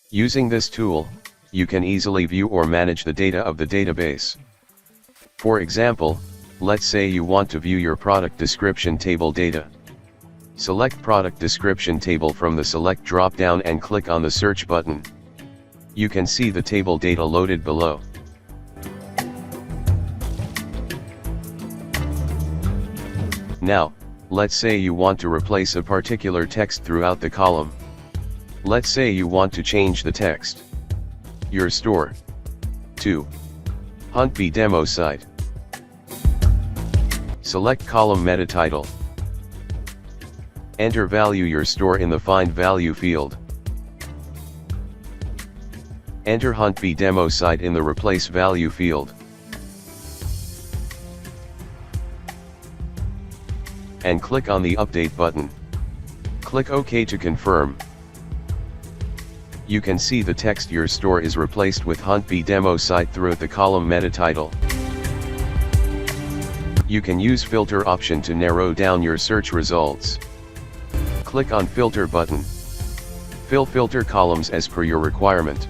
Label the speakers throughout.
Speaker 1: Using this tool, you can easily view or manage the data of the database. For example, let's say you want to view your product description table data. Select Product Description Table from the Select drop-down and click on the Search button. You can see the table data loaded below. Now, let's say you want to replace a particular text throughout the column. Let's say you want to change the text. Your store. To Huntbee demo site. Select column meta title. Enter value your store in the Find Value field. Enter Huntbee demo site in the Replace Value field. And click on the Update button. Click OK to confirm. You can see the text Your store is replaced with Huntbee demo site throughout the column meta title. You can use Filter option to narrow down your search results. Click on Filter button. Fill filter columns as per your requirement.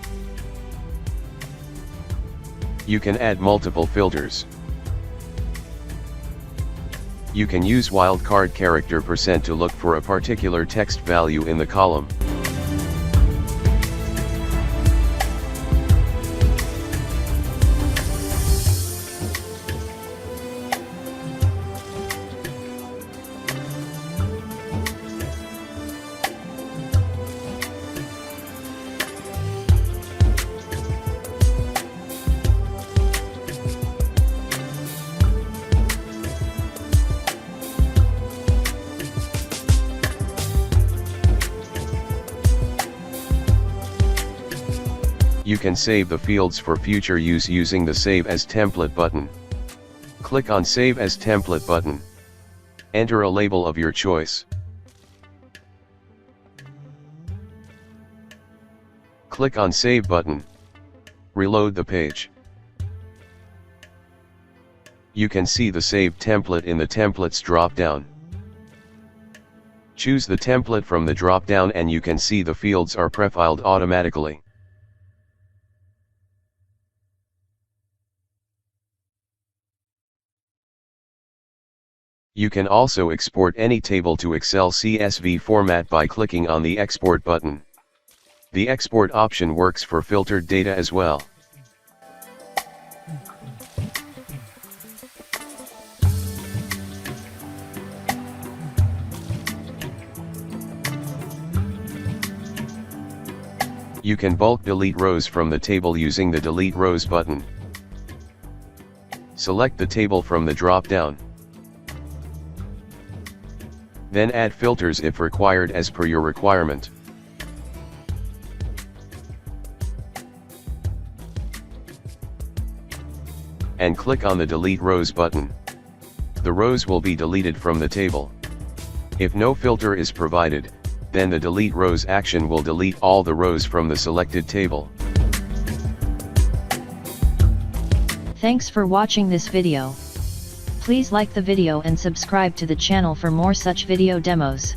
Speaker 1: You can add multiple filters. You can use wildcard character % to look for a particular text value in the column. You can save the fields for future use using the Save as Template button. Click on Save as Template button. Enter a label of your choice. Click on Save button. Reload the page. You can see the saved template in the Templates drop-down. Choose the template from the drop-down and you can see the fields are prefilled automatically. You can also export any table to Excel CSV format by clicking on the Export button. The Export option works for filtered data as well. You can bulk delete rows from the table using the Delete Rows button. Select the table from the drop-down. Then add filters if required as per your requirement. And click on the Delete Rows button. The rows will be deleted from the table. If no filter is provided, then the Delete Rows action will delete all the rows from the selected table.
Speaker 2: Thanks for watching this video. Please like the video and subscribe to the channel for more such video demos.